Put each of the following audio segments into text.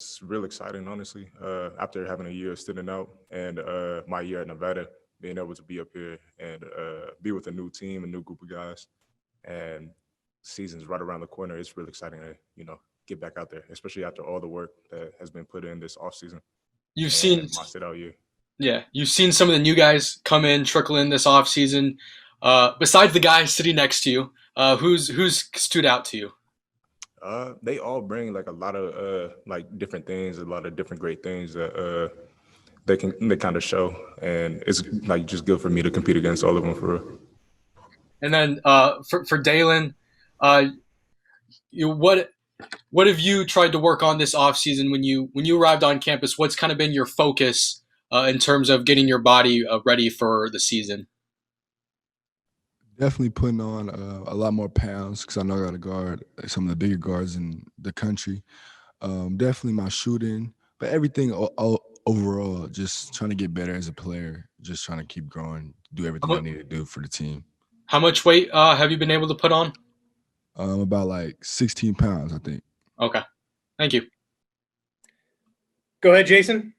It's real exciting, honestly. After having a year sitting out and my year at Nevada, being able to be up here and be with a new team, a new group of guys, and season's right around the corner. It's really exciting to get back out there, especially after all the work that has been put in this off season You've seen, and my sit out year. yeah, you've seen some of the new guys come in, trickle in this offseason. Besides the guy sitting next to you, who's stood out to you? They all bring like a lot of like different things, a lot of different great things that they kind of show, and it's like just good for me to compete against all of them for real. And then for Dalen, uh, what have you tried to work on this offseason when you arrived on campus? What's kind of been your focus in terms of getting your body ready for the season? Definitely putting on a lot more pounds because I know I got to guard some of the bigger guards in the country. Definitely my shooting, but everything overall, just trying to get better as a player, just trying to keep growing, do How everything I much, need to do for the team. how much weight have you been able to put on? About like 16 pounds, I think. Okay, thank you. Go ahead, Jason.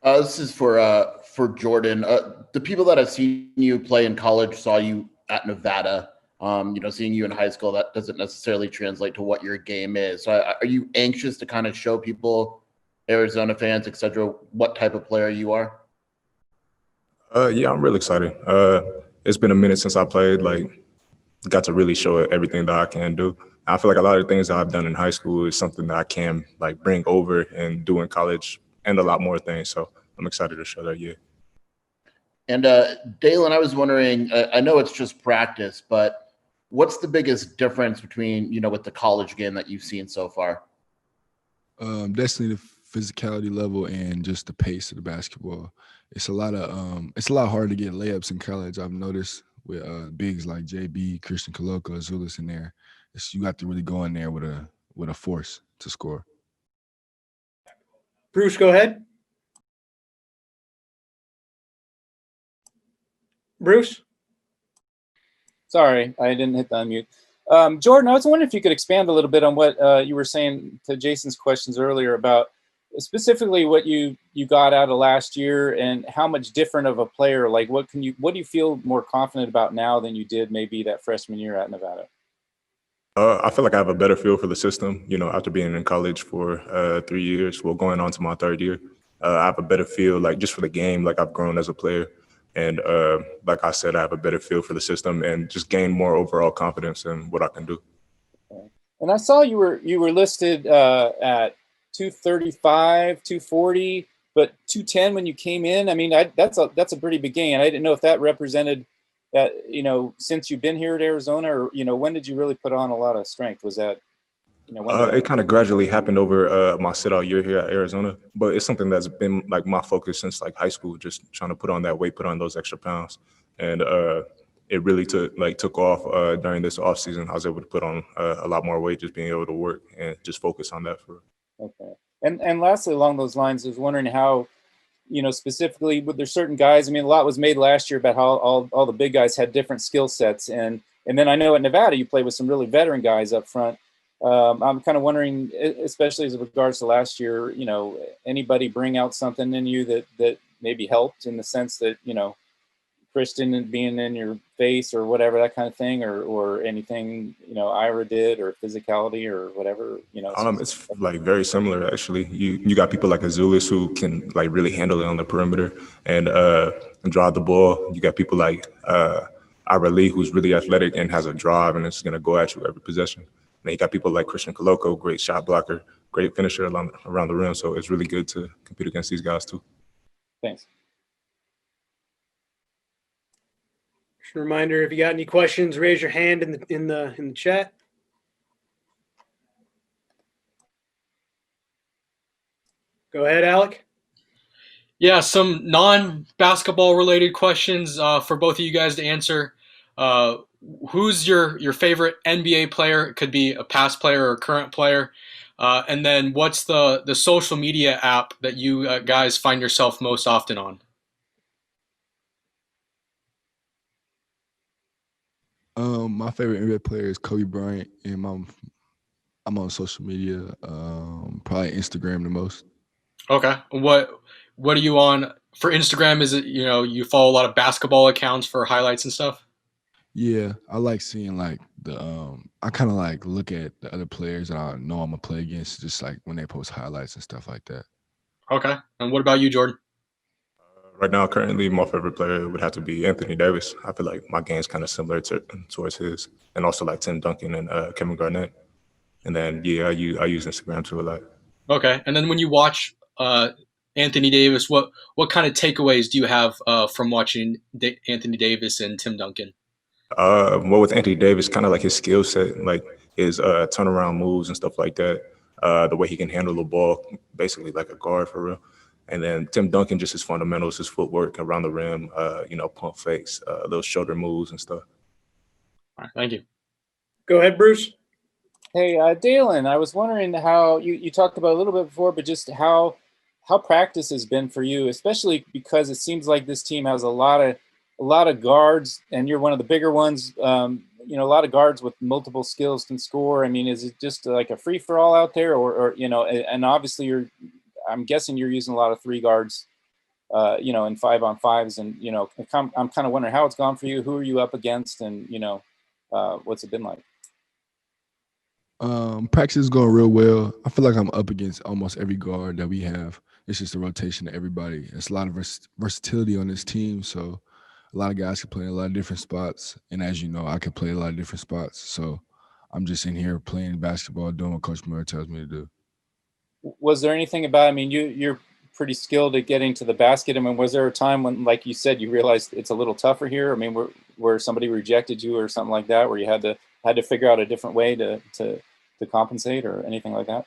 This is for Jordan. The people that have seen you play in college saw you at Nevada. Seeing you in high school, that doesn't necessarily translate to what your game is. So, are you anxious to kind of show people, Arizona fans, etc., what type of player you are? Yeah, I'm really excited. It's been a minute since I played. Like, got to really show it everything that I can do. I feel like a lot of things that I've done in high school is something that I can like bring over and do in college, and a lot more things. So I'm excited to show that. Yeah. And Dalen, I was wondering. I know it's just practice, but what's the biggest difference between with the college game that you've seen so far? Definitely the physicality level and just the pace of the basketball. It's a lot harder to get layups in college. I've noticed with bigs like JB, Christian Coloco, Azulis in there. You have to really go in there with a force to score. Bruce, go ahead. Bruce? Sorry, I didn't hit the unmute. Jordan, I was wondering if you could expand a little bit on what you were saying to Jason's questions earlier about specifically what you got out of last year and how much different of a player, like what do you feel more confident about now than you did maybe that freshman year at Nevada? I feel like I have a better feel for the system, after being in college for 3 years, well, going on to my third year. I have a better feel, like, just for the game, like, I've grown as a player. And like I said, I have a better feel for the system and just gain more overall confidence in what I can do. Okay. And I saw you were listed at 235, 240, but 210 when you came in. I mean, that's a pretty big gain. I didn't know if that represented that, since you've been here at Arizona, or when did you really put on a lot of strength? Was that when It kind of gradually happened over my sit-out year here at Arizona, but it's something that's been like my focus since like high school, just trying to put on that weight, put on those extra pounds, and it really took off during this off season. I was able to put on a lot more weight, just being able to work and just focus on that for. Okay. And lastly, along those lines, I was wondering how, specifically, with there certain guys. I mean, a lot was made last year about how all the big guys had different skill sets, and then I know at Nevada you played with some really veteran guys up front. I'm kind of wondering, especially as regards to last year, anybody bring out something in you that maybe helped in the sense that Kristen being in your face or whatever, that kind of thing, or anything Ira did, or physicality or whatever. It's like very similar actually. You got people like Azulis who can like really handle it on the perimeter and draw the ball. You got people like Ira Lee, who's really athletic and has a drive and is gonna go at you every possession. And you got people like Christian Coloco, great shot blocker, great finisher around the rim. So it's really good to compete against these guys too. Thanks. Just a reminder: if you got any questions, raise your hand in the chat. Go ahead, Alec. Yeah, some non-basketball related questions for both of you guys to answer. Uh, who's your favorite NBA player? It could be a past player or a current player. And then what's the social media app that you guys find yourself most often on? My favorite NBA player is Kobe Bryant, and I'm on social media, probably Instagram the most. Okay. What are you on for Instagram? Is it, you follow a lot of basketball accounts for highlights and stuff? Yeah, I like seeing like I kind of like look at the other players that I know I'm gonna play against, just like when they post highlights and stuff like that. Okay. And what about you, Jordan? Right now, currently, my favorite player would have to be Anthony Davis. I feel like my game's kind of similar towards his, and also like Tim Duncan and Kevin Garnett. And then yeah, I use Instagram too a lot. Okay. And then when you watch Anthony Davis, what kind of takeaways do you have from watching Anthony Davis and Tim Duncan? Well, with Anthony Davis, kind of like his skill set, like his turnaround moves and stuff like that. The way he can handle the ball, basically like a guard for real. And then Tim Duncan, just his fundamentals, his footwork around the rim, pump fakes, those shoulder moves and stuff. All right, thank you. Go ahead, Bruce. Hey, Dalen, I was wondering how you talked about a little bit before, but just how practice has been for you, especially because it seems like this team has a lot of guards, and you're one of the bigger ones. A lot of guards with multiple skills can score. I mean, is it just like a free for all out there, or and obviously I'm guessing you're using a lot of three guards, in 5-on-5s, and I'm kind of wondering how it's gone for you. Who are you up against, and what's it been like? Practice is going real well. I feel like I'm up against almost every guard that we have. It's just a rotation of everybody. It's a lot of versatility on this team, so a lot of guys can play in a lot of different spots. And as you know, I can play a lot of different spots. So I'm just in here playing basketball, doing what Coach Murray tells me to do. Was there anything about? I mean, you're pretty skilled at getting to the basket. I mean, was there a time when, like you said, you realized it's a little tougher here? I mean, where somebody rejected you or something like that, where you had to figure out a different way to compensate or anything like that?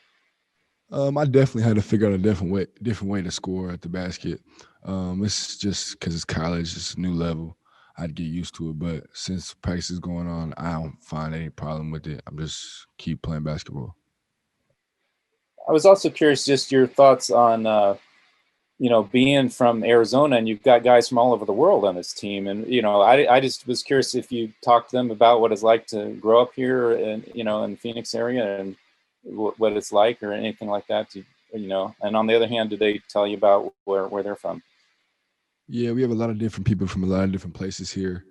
I definitely had to figure out a different way to score at the basket. It's just because it's college, it's a new level. I'd get used to it, but since practice is going on, I don't find any problem with it. I'm just keep playing basketball. I was also curious, just your thoughts on, being from Arizona, and you've got guys from all over the world on this team. And, I just was curious if you talked to them about what it's like to grow up here and, in the Phoenix area, and what it's like or anything like that. And on the other hand, do they tell you about where they're from? Yeah, we have a lot of different people from a lot of different places here.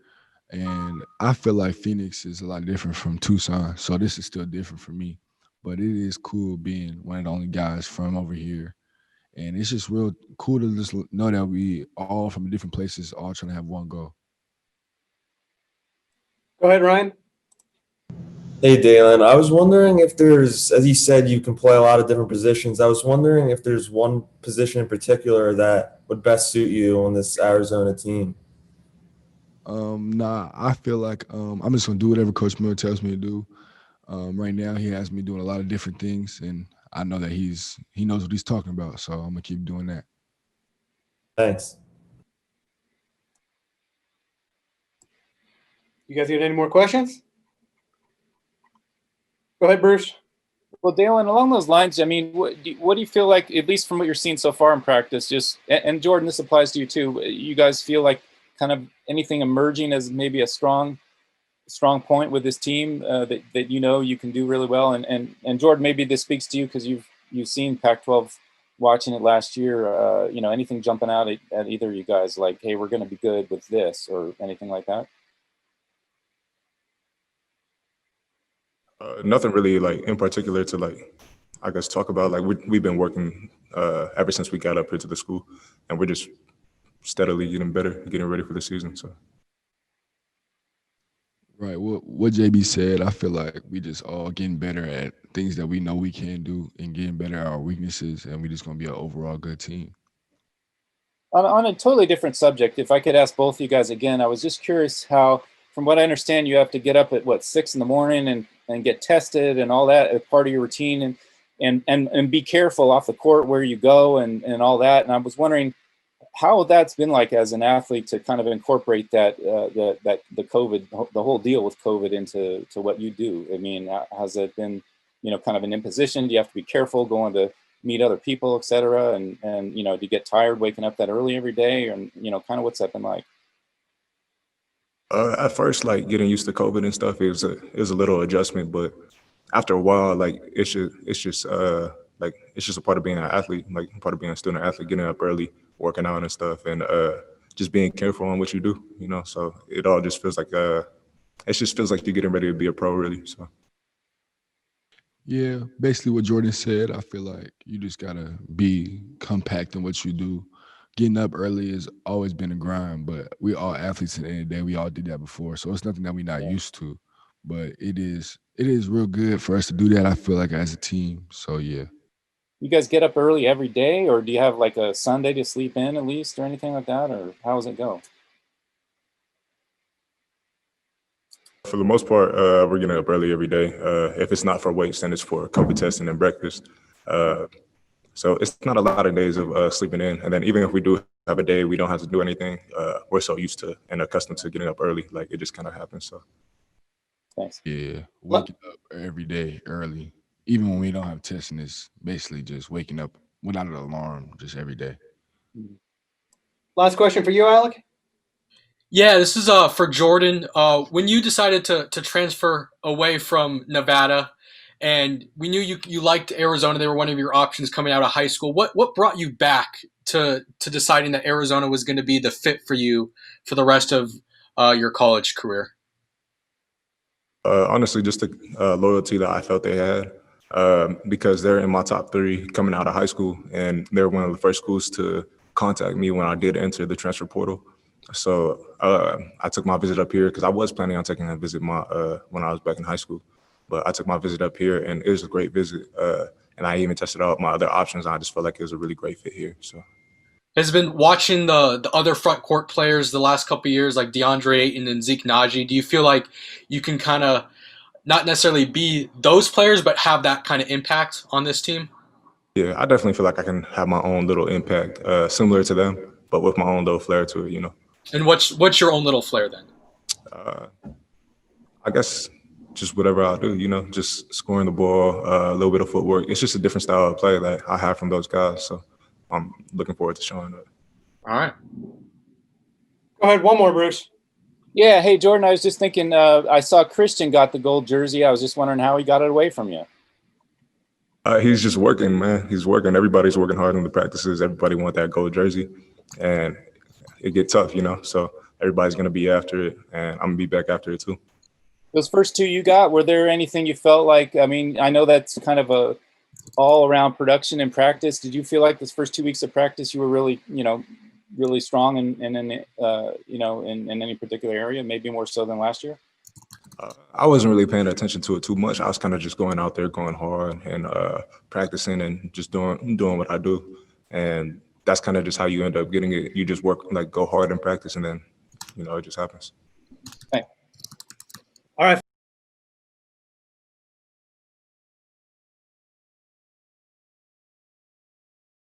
And I feel like Phoenix is a lot different from Tucson. So this is still different for me. But it is cool being one of the only guys from over here. And it's just real cool to just know that we all from different places, all trying to have one goal. Go ahead, Ryan. Hey, Dalen. I was wondering if there's, as you said, you can play a lot of different positions. I was wondering if there's one position in particular that would best suit you on this Arizona team. Nah, I feel like I'm just gonna do whatever Coach Miller tells me to do. Right now, he has me doing a lot of different things, and I know that he knows what he's talking about. So I'm gonna keep doing that. Thanks. You guys got any more questions? Go ahead, Bruce. Well, Dalen, along those lines, I mean, what do you feel like, at least from what you're seeing so far in practice, and Jordan, this applies to you too, you guys feel like kind of anything emerging as maybe a strong point with this team that you can do really well? And Jordan, maybe this speaks to you because you've seen Pac-12 watching it last year. Anything jumping out at either of you guys, like, hey, we're going to be good with this, or anything like that? Nothing really like in particular to like, I guess, talk about. Like we've been working ever since we got up here to the school, and we're just steadily getting better, getting ready for the season. So. Right. What JB said, I feel like we just all getting better at things that we know we can do and getting better at our weaknesses, and we just gonna be an overall good team. On a totally different subject, if I could ask both of you guys again, I was just curious how, from what I understand, you have to get up at 6 a.m. and get tested and all that as part of your routine, and be careful off the court where you go and all that. And I was wondering how that's been like as an athlete to kind of incorporate that the COVID, the whole deal with COVID into what you do. I mean, has it been, kind of an imposition? Do you have to be careful going to meet other people, et cetera? And do you get tired waking up that early every day? And, kind of what's that been like? At first, like getting used to COVID and stuff, it was a little adjustment, but after a while, like it's just a part of being an athlete, like part of being a student athlete, getting up early, working out and stuff, and just being careful on what you do, you know. So it all just feels like it just feels like you're getting ready to be a pro, really. So Yeah, basically what Jordan said. I feel like you just gotta be compact in what you do. Getting up early has always been a grind, but we all athletes at the end of the day. We all did that before, so it's nothing that we're not used to. But it is real good for us to do that. I feel like as a team. So yeah. You guys get up early every day, or do you have like a Sunday to sleep in at least, or anything like that, or how does it go? for the most part, we're getting up early every day. If it's not for weights, then it's for COVID testing and breakfast. So it's not a lot of days of sleeping in. And then even if we do have a day we don't have to do anything, we're so used to and accustomed to getting up early, like it just kind of happens. So Thanks. Yeah, waking up every day early, even when we don't have testing, is basically just waking up without an alarm, just every day. Last question for you, Alec. Yeah, this is for Jordan. When you decided to transfer away from Nevada, and we knew you liked Arizona, they were one of your options coming out of high school. What brought you back to deciding that Arizona was going to be the fit for you for the rest of your college career? honestly, just the loyalty that I felt they had, because they're in my top three coming out of high school, and they're one of the first schools to contact me when I did enter the transfer portal. So I took my visit up here because I was planning on taking a visit when I was back in high school, but I took my visit up here and it was a great visit. And I even tested out my other options. And I just felt like it was a really great fit here. So Has been watching the other front court players the last couple of years, like DeAndre Ayton and Zeke Naji. Do you feel like you can kind of not necessarily be those players, but have that kind of impact on this team? yeah, I definitely feel like I can have my own little impact, similar to them, but with my own little flair to it. You know, And what's your own little flair then? I guess just whatever I'll do. You know, just scoring the ball, a little bit of footwork. It's just a different style of play that I have from those guys. So I'm looking forward to showing that. All right. Go ahead, one more, Bruce. Yeah. Hey, Jordan, I was just thinking, I saw Christian got the gold jersey. I was just wondering how he got it away from you. He's just working, man. He's working. Everybody's working hard in the practices. Everybody want that gold jersey, and it get tough, you know. So everybody's gonna be after it, and I'm gonna be back after it too. Those first two you got, were there anything you felt like, I mean, I know that's kind of a all around production and practice. Did you feel like this first 2 weeks of practice, you were really, really strong in any particular area, maybe more so than last year? I wasn't really paying attention to it too much. I was kind of just going out there, going hard, and practicing, and just doing what I do. And that's kind of just how you end up getting it. You just work, like, go hard in practice, and then, it just happens. Thanks. All right.